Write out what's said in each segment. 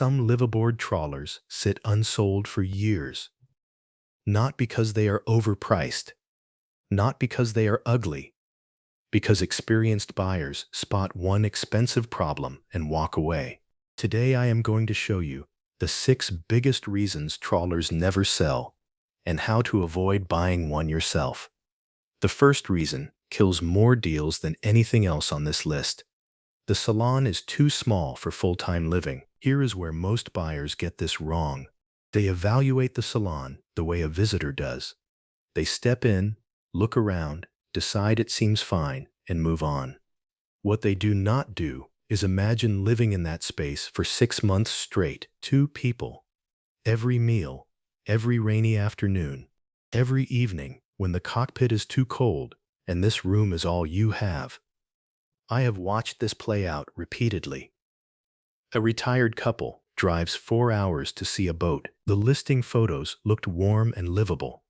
Some liveaboard trawlers sit unsold for years, not because they are overpriced, not because they are ugly, because experienced buyers spot one expensive problem and walk away. Today I am going to show you the 6 biggest reasons trawlers never sell and how to avoid buying one yourself. The first reason kills more deals than anything else on this list. The salon is too small for full-time living. Here is where most buyers get this wrong. They evaluate the salon the way a visitor does. They step in, look around, decide it seems fine, and move on. What they do not do is imagine living in that space for 6 months straight. 2 people. Every meal, every rainy afternoon, every evening when the cockpit is too cold and this room is all you have. I have watched this play out repeatedly. A retired couple drives 4 hours to see a boat. The listing photos looked warm and livable.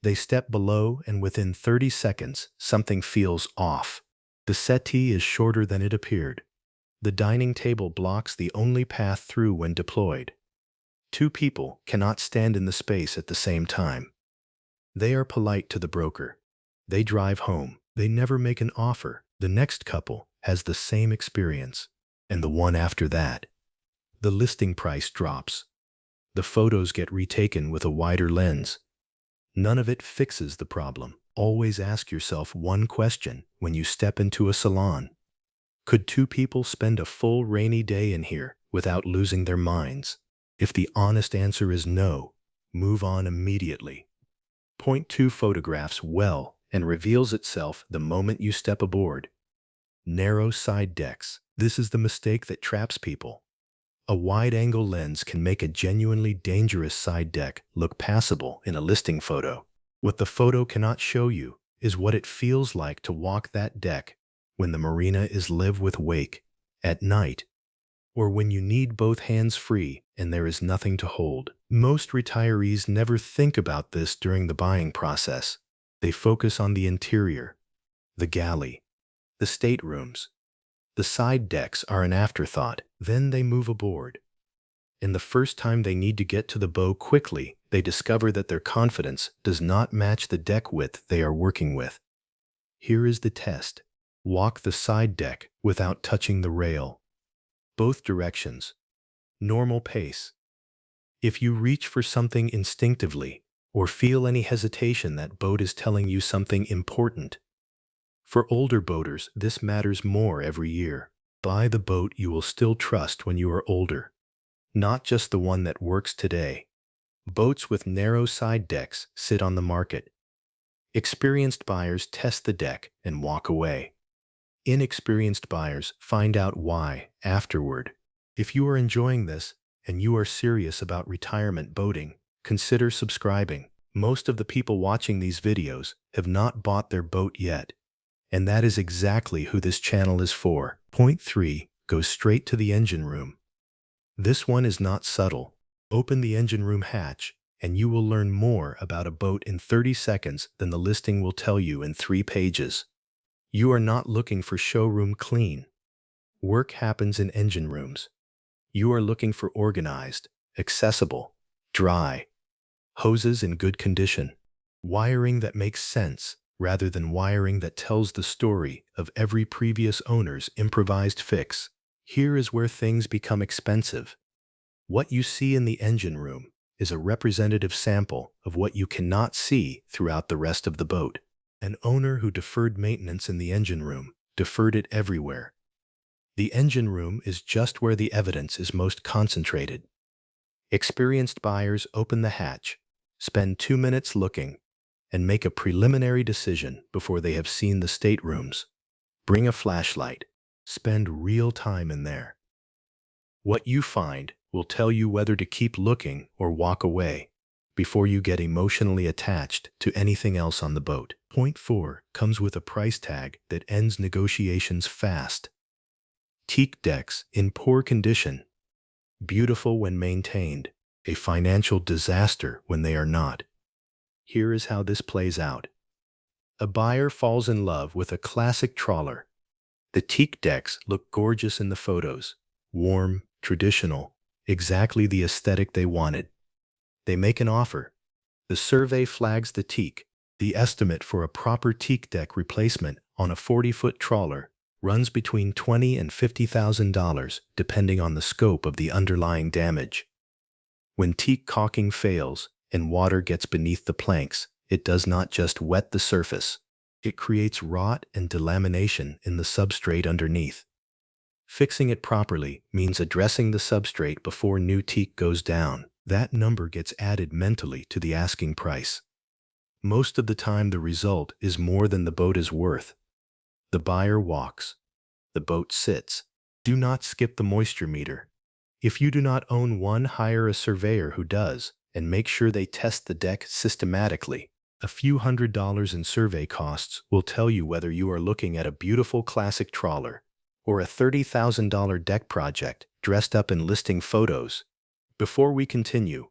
They step below and within 30 seconds, something feels off. The settee is shorter than it appeared. The dining table blocks the only path through when deployed. 2 people cannot stand in the space at the same time. They are polite to the broker. They drive home. They never make an offer. The next couple has the same experience, and the one after that. The listing price drops. The photos get retaken with a wider lens. None of it fixes the problem. Always ask yourself one question when you step into a salon. Could 2 people spend a full rainy day in here without losing their minds? If the honest answer is no, move on immediately. Point 2 photographs well and reveals itself the moment you step aboard. Narrow side decks. This is the mistake that traps people. A wide-angle lens can make a genuinely dangerous side deck look passable in a listing photo. What the photo cannot show you is what it feels like to walk that deck when the marina is live with wake, at night, or when you need both hands free and there is nothing to hold. Most retirees never think about this during the buying process. They focus on the interior, the galley, the staterooms. The side decks are an afterthought. Then they move aboard. And the first time they need to get to the bow quickly, they discover that their confidence does not match the deck width they are working with. Here is the test. Walk the side deck without touching the rail. Both directions. Normal pace. If you reach for something instinctively, or feel any hesitation, that boat is telling you something important. For older boaters, this matters more every year. Buy the boat you will still trust when you are older, not just the one that works today. Boats with narrow side decks sit on the market. Experienced buyers test the deck and walk away. Inexperienced buyers find out why afterward. If you are enjoying this and you are serious about retirement boating, consider subscribing. Most of the people watching these videos have not bought their boat yet, and that is exactly who this channel is for. Point 3. Go straight to the engine room. This one is not subtle. Open the engine room hatch, and you will learn more about a boat in 30 seconds than the listing will tell you in 3 pages. You are not looking for showroom clean. Work happens in engine rooms. You are looking for organized, accessible, dry, hoses in good condition, wiring that makes sense, rather than wiring that tells the story of every previous owner's improvised fix. Here is where things become expensive. What you see in the engine room is a representative sample of what you cannot see throughout the rest of the boat. An owner who deferred maintenance in the engine room deferred it everywhere. The engine room is just where the evidence is most concentrated. Experienced buyers open the hatch, spend 2 minutes looking, and make a preliminary decision before they have seen the staterooms. Bring a flashlight. Spend real time in there. What you find will tell you whether to keep looking or walk away before you get emotionally attached to anything else on the boat. Point 4 comes with a price tag that ends negotiations fast. Teak decks in poor condition. Beautiful when maintained, a financial disaster when they are not. Here is how this plays out. A buyer falls in love with a classic trawler. The teak decks look gorgeous in the photos, warm, traditional, exactly the aesthetic they wanted. They make an offer. The survey flags the Teak. The estimate for a proper Teak deck replacement on a 40-foot trawler runs between $20,000 and $50,000 depending on the scope of the underlying damage. When Teak caulking fails and water gets beneath the planks, it does not just wet the surface. It creates rot and delamination in the substrate underneath. Fixing it properly means addressing the substrate before new Teak goes down. That number gets added mentally to the asking price. Most of the time the result is more than the boat is worth. The buyer walks. The boat sits. Do not skip the moisture meter. If you do not own one, hire a surveyor who does, and make sure they test the deck systematically. A few $100s in survey costs will tell you whether you are looking at a beautiful classic trawler or a $30,000 deck project dressed up in listing photos. Before we continue,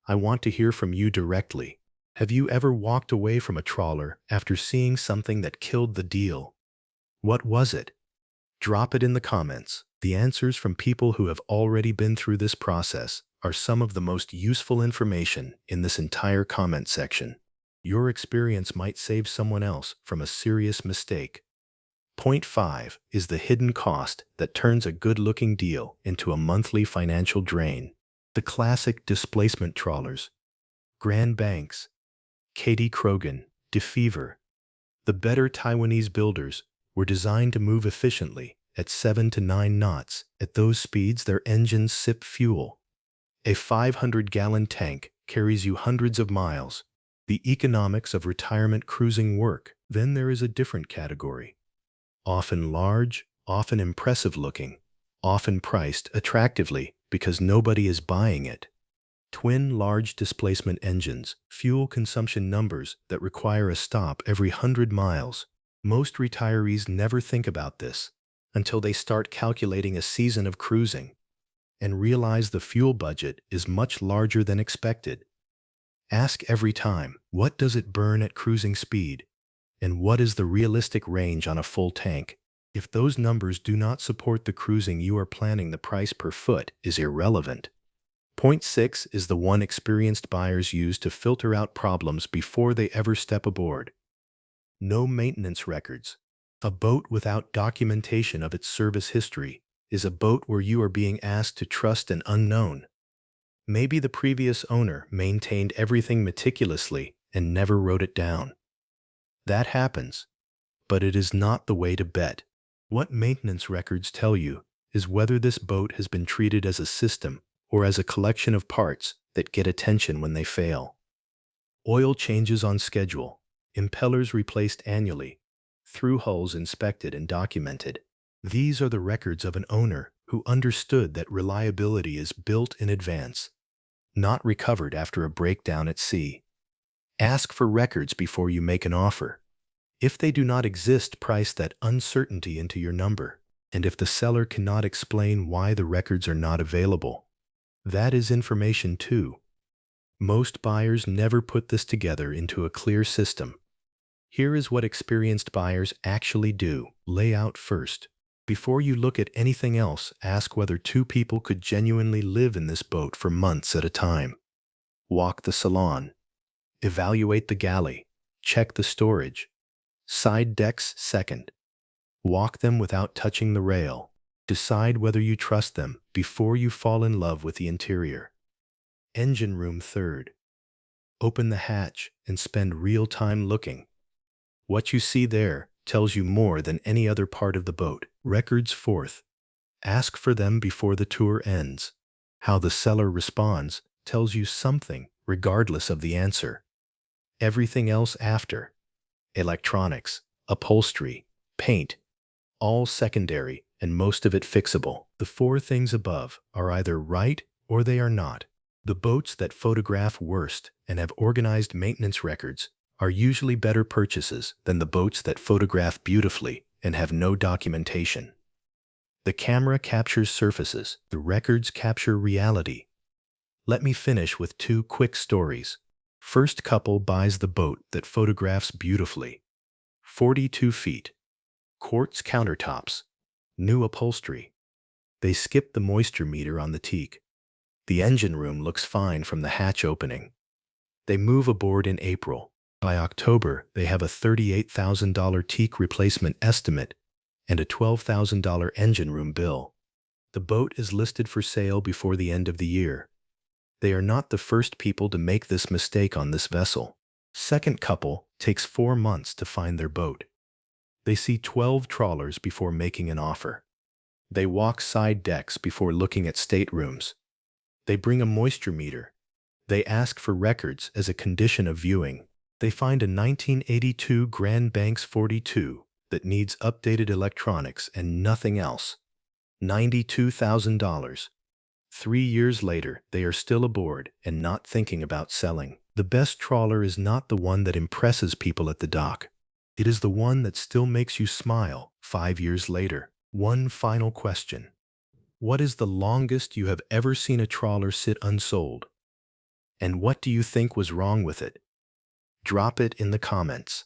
I want to hear from you directly. Have you ever walked away from a trawler after seeing something that killed the deal? What was it? Drop it in the comments. The answers from people who have already been through this process are some of the most useful information in this entire comment section. Your experience might save someone else from a serious mistake. Point 5 is the hidden cost that turns a good-looking deal into a monthly financial drain. The classic displacement trawlers. Grand Banks, Katie Krogan, DeFever. The better Taiwanese builders were designed to move efficiently at 7 to 9 knots. At those speeds, their engines sip fuel. A 500-gallon tank carries you hundreds of miles. The economics of retirement cruising work. Then there is a different category. Often large, often impressive-looking, often priced attractively because nobody is buying it. Twin large displacement engines, fuel consumption numbers that require a stop every 100 miles. Most retirees never think about this until they start calculating a season of cruising and realize the fuel budget is much larger than expected. Ask every time, what does it burn at cruising speed? And what is the realistic range on a full tank? If those numbers do not support the cruising you are planning, the price per foot is irrelevant. Point 6 is the one experienced buyers use to filter out problems before they ever step aboard. No maintenance records. A boat without documentation of its service history is a boat where you are being asked to trust an unknown. Maybe the previous owner maintained everything meticulously and never wrote it down. That happens, but it is not the way to bet. What maintenance records tell you is whether this boat has been treated as a system or as a collection of parts that get attention when they fail. Oil changes on schedule, impellers replaced annually, through hulls inspected and documented. These are the records of an owner who understood that reliability is built in advance, not recovered after a breakdown at sea. Ask for records before you make an offer. If they do not exist, price that uncertainty into your number. And if the seller cannot explain why the records are not available, that is information too. Most buyers never put this together into a clear system. Here is what experienced buyers actually do. Lay out first. Before you look at anything else, ask whether two people could genuinely live in this boat for months at a time. Walk the Salon. Evaluate the galley. Check the storage. Side decks second. Walk them without touching the rail. Decide whether you trust them before you fall in love with the interior. Engine room third. Open the hatch and spend real time looking. What you see there tells you more than any other part of the boat. Records fourth. Ask for them before the tour ends. How the seller responds tells you something regardless of the answer. Everything else after. Electronics, upholstery, paint, all secondary and most of it fixable. The 4 things above are either right or they are not. The boats that photograph worst and have organized maintenance records are usually better purchases than the boats that photograph beautifully and have no documentation. The camera captures surfaces, the records capture reality. Let me finish with 2 quick stories. First couple buys the boat that photographs beautifully. 42 feet. Quartz countertops. New upholstery. They skip the moisture meter on the Teak. The engine room looks fine from the hatch opening. They move aboard in April. By October, they have a $38,000 Teak replacement estimate and a $12,000 engine room bill. The boat is listed for sale before the end of the year. They are not the first people to make this mistake on this vessel. Second couple takes 4 months to find their boat. They see 12 trawlers before making an offer. They walk side decks before looking at staterooms. They bring a moisture meter. They ask for records as a condition of viewing. They find a 1982 Grand Banks 42 that needs updated electronics and nothing else. $92,000. 3 years later, they are still aboard and not thinking about selling. The best trawler is not the one that impresses people at the dock. It is the one that still makes you smile 5 years later. One final question. What is the longest you have ever seen a trawler sit unsold? And what do you think was wrong with it? Drop it in the comments.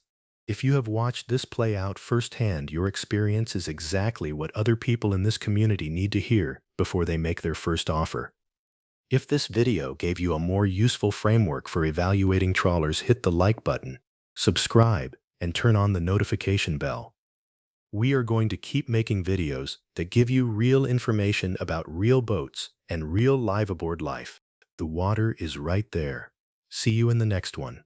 If you have watched this play out firsthand, your experience is exactly what other people in this community need to hear before they make their first offer. If this video gave you a more useful framework for evaluating trawlers, hit the like button, subscribe, and turn on the notification bell. We are going to keep making videos that give you real information about real boats and real liveaboard life. The water is right there. See you in the next one.